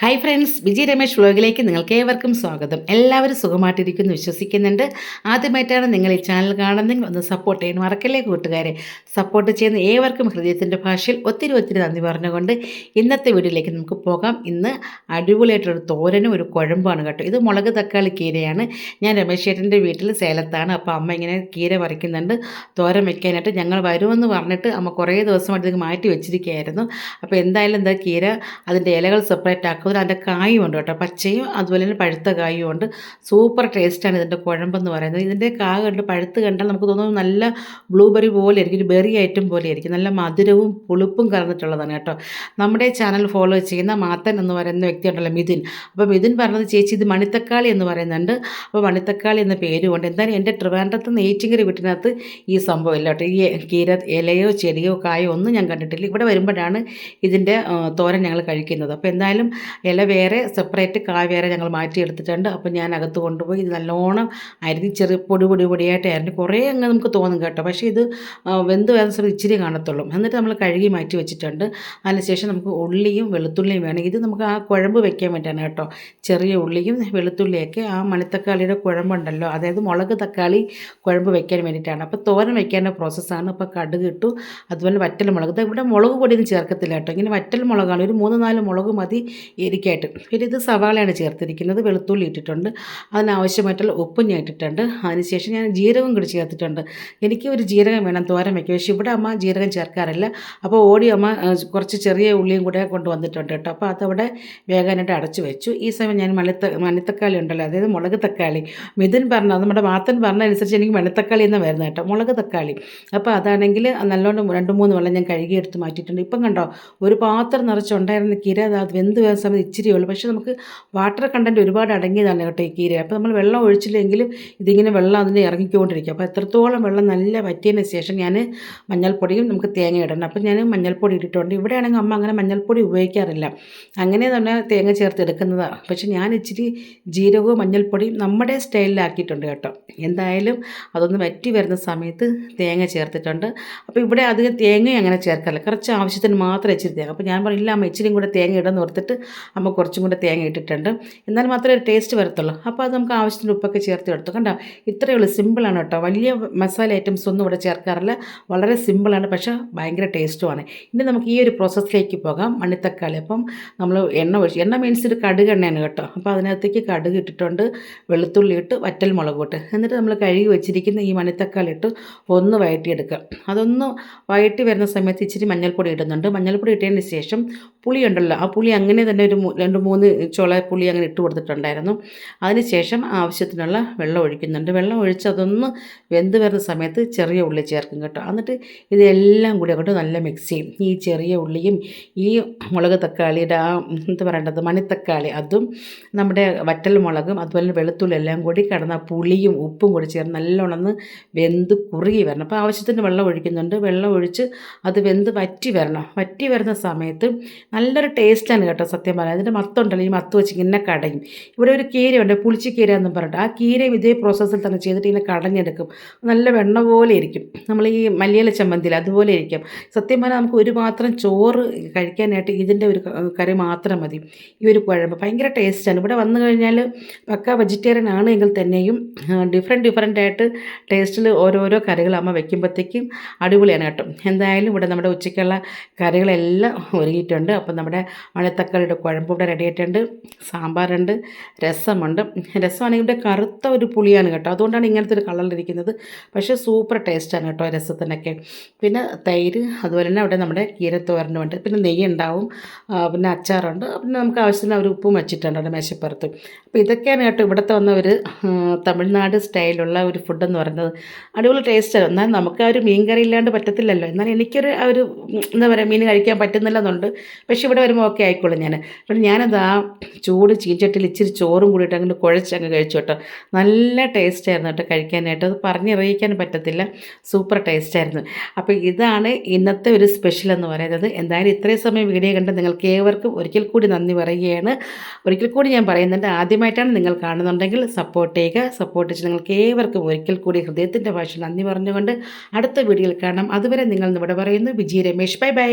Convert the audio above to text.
Hi friends, Viji Ramesh വ്ലോഗിലേക്ക് നിങ്ങൾക്ക് ഏവർക്കും സ്വാഗതം. എല്ലാവരും സുഖമായിട്ടിരിക്കുന്നു വിശ്വസിക്കുന്നുണ്ട്. ആദ്യമായിട്ടാണ് നിങ്ങൾ ഈ ചാനൽ കാണുന്നതെങ്കിൽ ഒന്ന് സപ്പോർട്ട് ചെയ്യാൻ മറക്കല്ലേ കൂട്ടുകാരെ. സപ്പോർട്ട് ചെയ്യുന്ന ഏവർക്കും ഹൃദയത്തിൻ്റെ ഭാഷയിൽ ഒത്തിരി ഒത്തിരി നന്ദി പറഞ്ഞുകൊണ്ട് ഇന്നത്തെ വീഡിയോയിലേക്ക് നമുക്ക് പോകാം. ഇന്ന് അടിപൊളിയായിട്ടൊരു തോരനും ഒരു കുഴമ്പാണ് കേട്ടോ. ഇത് മുളക് തക്കാളി കീരയാണ്. ഞാൻ രമേശ് ചേട്ടൻ്റെ വീട്ടിൽ സേലത്താണ്. അപ്പോൾ അമ്മ ഇങ്ങനെ കീര പറിക്കുന്നുണ്ട് തോരൻ വെക്കാനായിട്ട്. ഞങ്ങൾ വരുമെന്ന് പറഞ്ഞിട്ട് അമ്മ കുറേ ദിവസമായിട്ട് ഇത് മാറ്റി വെച്ചിരിക്കുകയായിരുന്നു. അപ്പോൾ എന്തായാലും എന്താ കീര അതിൻ്റെ ഇലകൾ സെപ്പറേറ്റ് ആക്കും. അതിൻ്റെ കായും ഉണ്ട് കേട്ടോ, പച്ചയും അതുപോലെ തന്നെ പഴുത്ത കായും ഉണ്ട്. സൂപ്പർ ടേസ്റ്റാണ് ഇതിൻ്റെ കുഴമ്പെന്ന് പറയുന്നത്. ഇതിൻ്റെ കണ്ട് പഴുത്ത് കണ്ടാൽ നമുക്ക് തോന്നുന്നു നല്ല ബ്ലൂബെറി പോലെ ആയിരിക്കും, ഒരു ബെറി ഐറ്റം പോലെ ആയിരിക്കും. നല്ല മധുരവും പുളിപ്പും കലർന്നിട്ടുള്ളതാണ് കേട്ടോ. നമ്മുടെ ചാനൽ ഫോളോ ചെയ്യുന്ന മാത്തൻ എന്ന് പറയുന്ന വ്യക്തി ഉണ്ടല്ലോ, മിഥുൻ. അപ്പോൾ മിഥുൻ പറഞ്ഞത് ചേച്ചി ഇത് മണിത്തക്കാളി എന്ന് പറയുന്നുണ്ട്. അപ്പോൾ മണിത്തക്കാളി എന്ന പേരുമുണ്ട്. എന്തായാലും എൻ്റെ ട്രിവാൻഡ്രത്ത് നിന്ന് ഏച്ചിങ്കരി വീട്ടിനകത്ത് ഈ സംഭവം ഇല്ല കേട്ടോ. ഈ കീര ഇലയോ ചെടിയോ കായോ ഒന്നും ഞാൻ കണ്ടിട്ടില്ല. ഇവിടെ വരുമ്പോഴാണ് ഇതിൻ്റെ തോരൻ ഞങ്ങൾ കഴിക്കുന്നത്. അപ്പോൾ എന്തായാലും ഇല വേറെ സെപ്പറേറ്റ് കായ വേറെ ഞങ്ങൾ മാറ്റിയെടുത്തിട്ടുണ്ട്. അപ്പോൾ ഞാൻ അകത്ത് കൊണ്ടുപോയി ഇത് നല്ലോണം അരിഞ്ഞ് ചെറിയ പൊടിയായിട്ട് അരിഞ്ഞ് കുറേ അങ്ങ് നമുക്ക് തോന്നും കേട്ടോ. പക്ഷേ ഇത് വെന്ത് വരുന്ന സമയത്ത് ഇച്ചിരി കാണത്തുള്ളൂ. എന്നിട്ട് നമ്മൾ കഴുകി മാറ്റി വെച്ചിട്ടുണ്ട്. അതിനുശേഷം നമുക്ക് ഉള്ളിയും വെളുത്തുള്ളിയും വേണം. ഇത് നമുക്ക് ആ കുഴമ്പ് വെക്കാൻ വേണ്ടിയാണ് കേട്ടോ. ചെറിയ ഉള്ളിയും വെളുത്തുള്ളിയൊക്കെ ആ മണിത്തക്കാളിയുടെ കുഴമ്പുണ്ടല്ലോ, അതായത് മുളക് തക്കാളി കുഴമ്പ് വെക്കാൻ വേണ്ടിയിട്ടാണ്. അപ്പോൾ തോരൻ വെക്കേണ്ട പ്രോസസ്സാണ്. അപ്പോൾ കടുക് ഇട്ടു, അതുപോലെ വറ്റൽ മുളക്. ഇവിടെ മുളക് പൊടിയൊന്നും ചേർക്കത്തില്ല കേട്ടോ. ഇങ്ങനെ വറ്റൽ മുളകാണ്, ഒരു 3-4 മുളക് മതി എരിക്കായിട്ട്. പിന്നെ ഇത് സവാളയാണ് ചേർത്തിരിക്കുന്നത്, വെളുത്തുള്ളി ഇട്ടിട്ടുണ്ട്, അതിനാവശ്യമായിട്ടുള്ള ഉപ്പും ഞാൻ ഇട്ടിട്ടുണ്ട്. അതിനുശേഷം ഞാൻ ജീരകം കൂടി ചേർത്തിട്ടുണ്ട്. എനിക്ക് ഒരു ജീരകം വേണം തോരൻ വയ്ക്കുക, പക്ഷേ ഇവിടെ അമ്മ ജീരകം ചേർക്കാറില്ല. അപ്പോൾ ഓടി അമ്മ കുറച്ച് ചെറിയ ഉള്ളിയും കൂടെ കൊണ്ടുവന്നിട്ടുണ്ട് കേട്ടോ. അപ്പോൾ അതവിടെ വേകാനായിട്ട് അടച്ചു വെച്ചു. ഈ സമയം ഞാൻ മണിത്തക്കാളി ഉണ്ടല്ലോ, അതായത് മുളക് തക്കാളി, മിഥുൻ പറഞ്ഞത് നമ്മുടെ മാത്തൻ പറഞ്ഞതനുസരിച്ച് എനിക്ക് മണിത്തക്കാളി എന്ന് വരുന്നത് കേട്ടോ, മുളക് തക്കാളി. അപ്പോൾ അതാണെങ്കിൽ നല്ലോണം 2-3 വെള്ളം ഞാൻ കഴുകിയെടുത്ത് മാറ്റിയിട്ടുണ്ട്. ഇപ്പം കണ്ടോ, ഒരു പാത്രം നിറച്ചുണ്ടായിരുന്ന കീര അത് വെന്ത് വരുന്ന സമയത്ത് ഇച്ചിരി ഉള്ളൂ. പക്ഷേ നമുക്ക് വാട്ടർ കണ്ടൻറ്റ് ഒരുപാട് അടങ്ങിയതാണ് കേട്ടോ ഈ കീര. അപ്പോൾ നമ്മൾ വെള്ളം ഒഴിച്ചില്ലെങ്കിലും ഇതിങ്ങനെ വെള്ളം അതിന് ഇറങ്ങിക്കൊണ്ടിരിക്കും. അപ്പോൾ എത്രത്തോളം വെള്ളം നല്ല വറ്റിയതിന് ശേഷം ഞാൻ മഞ്ഞൾപ്പൊടിയും നമുക്ക് തേങ്ങ ഇടണം. അപ്പോൾ ഞാൻ മഞ്ഞൾപ്പൊടി ഇട്ടിട്ടുണ്ട്. ഇവിടെയാണെങ്കിൽ അമ്മ അങ്ങനെ മഞ്ഞൾപ്പൊടി ഉപയോഗിക്കാറില്ല, അങ്ങനെ തന്നെ തേങ്ങ ചേർത്ത് എടുക്കുന്നതാണ്. പക്ഷേ ഞാൻ ഇച്ചിരി ജീരകവും മഞ്ഞൾപ്പൊടിയും നമ്മുടെ സ്റ്റൈലിലാക്കിയിട്ടുണ്ട് കേട്ടോ. എന്തായാലും അതൊന്ന് വറ്റി വരുന്ന സമയത്ത് തേങ്ങ ചേർത്തിട്ടുണ്ട്. അപ്പോൾ ഇവിടെ അധികം തേങ്ങയും അങ്ങനെ ചേർക്കാറില്ല, കുറച്ച് ആവശ്യത്തിന് മാത്രം ഇച്ചിരി തേങ്ങ. അപ്പോൾ ഞാൻ പറയില്ല അമ്മ ഇച്ചിരിയും കൂടെ തേങ്ങ ഇടുന്ന ഓർത്തിട്ട് അമ്മ കുറച്ചും കൂടെ തേങ്ങ ഇട്ടിട്ടുണ്ട്. എന്നാൽ മാത്രമേ ഒരു ടേസ്റ്റ് വരത്തുള്ളൂ. അപ്പോൾ അത് നമുക്ക് ആവശ്യത്തിന് ഉപ്പൊക്കെ ചേർത്ത് എടുത്തു. കണ്ടോ, ഇത്രയേ ഉള്ളൂ, സിമ്പിളാണ് കേട്ടോ. വലിയ മസാല ഐറ്റംസ് ഒന്നും ഇവിടെ ചേർക്കാറില്ല, വളരെ സിമ്പിളാണ്, പക്ഷേ ഭയങ്കര ടേസ്റ്റുമാണ്. ഇനി നമുക്ക് ഈ ഒരു പ്രോസസ്സിലേക്ക് പോകാം. മണിത്തക്കാളി അപ്പം നമ്മൾ എണ്ണ മീൻസ് ഒരു കടുക് എണ്ണയാണ് കേട്ടോ. അപ്പോൾ അതിനകത്തേക്ക് കടുക് ഇട്ടിട്ടുണ്ട്, വെളുത്തുള്ളി ഇട്ട്, വറ്റൽ മുളക് ഇട്ട്, എന്നിട്ട് നമ്മൾ കഴുകി വെച്ചിരിക്കുന്ന ഈ മണിത്തക്കാളി ഇട്ട് ഒന്ന് വഴറ്റിയെടുക്കുക. അതൊന്ന് വഴറ്റി വരുന്ന സമയത്ത് ഇച്ചിരി മഞ്ഞൾപ്പൊടി ഇടുന്നുണ്ട്. മഞ്ഞൾപ്പൊടി ഇട്ടതിന് ശേഷം പുളി ഉണ്ടല്ലോ, ആ പുളി അങ്ങനെ തന്നെ ഒരു 2-3 ചുള പുളി അങ്ങനെ ഇട്ട് കൊടുത്തിട്ടുണ്ടായിരുന്നു. അതിനുശേഷം ആവശ്യത്തിനുള്ള വെള്ളം ഒഴിക്കുന്നുണ്ട്. വെള്ളം ഒഴിച്ച് അതൊന്ന് വെന്ത് വരുന്ന സമയത്ത് ചെറിയ ഉള്ളി ചേർക്കും കേട്ടോ. എന്നിട്ട് ഇതെല്ലാം കൂടി അങ്ങോട്ട് നല്ല മിക്സ് ചെയ്യും. ഈ ചെറിയ ഉള്ളിയും ഈ മുളക് തക്കാളിയുടെ ആ എന്താ പറയേണ്ടത് മണിത്തക്കാളി, അതും നമ്മുടെ വറ്റൽ മുളകും അതുപോലെ വെളുത്തുള്ളി എല്ലാം കൂടി കിടന്ന പുളിയും ഉപ്പും കൂടി ചേർന്ന് നല്ലോണം വെന്ത് കുറുകി വരണം. അപ്പോൾ ആവശ്യത്തിന് വെള്ളം ഒഴിക്കുന്നുണ്ട്. വെള്ളം ഒഴിച്ച് അത് വെന്ത് വറ്റി വരണം. വറ്റി വരുന്ന സമയത്ത് നല്ലൊരു ടേസ്റ്റാണ് കേട്ടോ സത്യം പറയാം. അതിൻ്റെ മത്തുണ്ടല്ലോ, ഈ മത്ത് വെച്ച് ഇങ്ങനെ കടയും. ഇവിടെ ഒരു കീരയുണ്ട്, പുളിച്ചിക്കീര എന്നും പറഞ്ഞിട്ട്, ആ കീരയും ഇതേ പ്രോസസ്സിൽ തന്നെ ചെയ്തിട്ട് ഇങ്ങനെ കടഞ്ഞെടുക്കും. നല്ല വെണ്ണ പോലെ ഇരിക്കും, നമ്മൾ ഈ മല്ലിയില ചമ്മന്തിയിൽ അതുപോലെ ഇരിക്കും. സത്യം പറഞ്ഞാൽ നമുക്ക് ഒരു പാത്രം ചോറ് കഴിക്കാനായിട്ട് ഇതിൻ്റെ ഒരു കറി മാത്രം മതി. ഈ ഒരു കുഴമ്പ് ഭയങ്കര ടേസ്റ്റാണ്. ഇവിടെ വന്നു കഴിഞ്ഞാൽ പക്ക വെജിറ്റേറിയൻ ആണ് എങ്കിൽ തന്നെയും ഡിഫറെൻ്റ് ആയിട്ട് ടേസ്റ്റിൽ ഓരോരോ കറികൾ അമ്മ വയ്ക്കുമ്പോഴത്തേക്കും അടിപൊളിയാണ് കേട്ടോ. എന്തായാലും ഇവിടെ നമ്മുടെ ഉച്ചയ്ക്കുള്ള കറികളെല്ലാം ഒരുങ്ങിയിട്ടുണ്ട്. അപ്പം നമ്മുടെ മണിത്തക്കാളിയുടെ കുഴമ്പ് ഇവിടെ റെഡി ആയിട്ടുണ്ട്. സാമ്പാറുണ്ട്, രസമുണ്ട്. രസമാണെങ്കിൽ ഇവിടെ കറുത്ത ഒരു പുളിയാണ് കേട്ടോ, അതുകൊണ്ടാണ് ഇങ്ങനത്തെ ഒരു കളറിലിരിക്കുന്നത്. പക്ഷേ സൂപ്പർ ടേസ്റ്റാണ് കേട്ടോ രസത്തിനൊക്കെ. പിന്നെ തൈര്, അതുപോലെ തന്നെ അവിടെ നമ്മുടെ കീരത്തോരനുണ്ട്, പിന്നെ നെയ്യ് ഉണ്ടാവും, പിന്നെ അച്ചാറുണ്ട്, പിന്നെ നമുക്ക് ആവശ്യത്തിന് അവർ ഉപ്പും വെച്ചിട്ടുണ്ട് അവിടെ മേശപ്പുറത്ത്. അപ്പോൾ ഇതൊക്കെയാണ് കേട്ടോ ഇവിടുത്തെ വന്ന ഒരു തമിഴ്നാട് സ്റ്റൈലുള്ള ഒരു ഫുഡെന്ന് പറയുന്നത്. അടിപൊളി ടേസ്റ്റാണ്. എന്നാൽ നമുക്ക് ആ ഒരു മീൻ കറി ഇല്ലാണ്ട് പറ്റത്തില്ലല്ലോ. എന്നാൽ എനിക്കൊരു ആ ഒരു എന്താ പറയുക, മീൻ കഴിക്കാൻ പറ്റുന്നില്ലെന്നുണ്ട്. പക്ഷേ ഇവിടെ വരുമ്പോൾ ഓക്കെ ആയിക്കോളും ഞാൻ. അപ്പോൾ ഞാനത് ആ ചൂട് ചീഞ്ചട്ടിയിൽ ഇച്ചിരി ചോറും കൂടിയിട്ട് അങ്ങനെ കുഴച്ചങ്ങ് കഴിച്ചു കേട്ടോ. നല്ല ടേസ്റ്റായിരുന്നു കേട്ടോ കഴിക്കാനായിട്ട്, അത് പറഞ്ഞറിയിക്കാൻ പറ്റത്തില്ല, സൂപ്പർ ടേസ്റ്റായിരുന്നു. അപ്പോൾ ഇതാണ് ഇന്നത്തെ ഒരു സ്പെഷ്യൽ എന്ന് പറയുന്നത്. എന്തായാലും ഇത്രയും സമയം വീഡിയോ കണ്ട് നിങ്ങൾക്ക് ഏവർക്കും ഒരിക്കൽ കൂടി നന്ദി പറയുകയാണ്. ഒരിക്കൽ കൂടി ഞാൻ പറയുന്നുണ്ട്, ആദ്യമായിട്ടാണ് നിങ്ങൾ കാണുന്നുണ്ടെങ്കിൽ സപ്പോർട്ട് ചെയ്യുക. സപ്പോർട്ട് ചെയ്ത് നിങ്ങൾക്ക് ഏവർക്കും ഒരിക്കൽ കൂടി ഹൃദയത്തിൻ്റെ ഭാഷ നന്ദി പറഞ്ഞുകൊണ്ട് അടുത്ത വീഡിയോയിൽ കാണാം. അതുവരെ നിങ്ങൾ ഇവിടെ പറയുന്നു വിജി രമേശ്. Bye bye.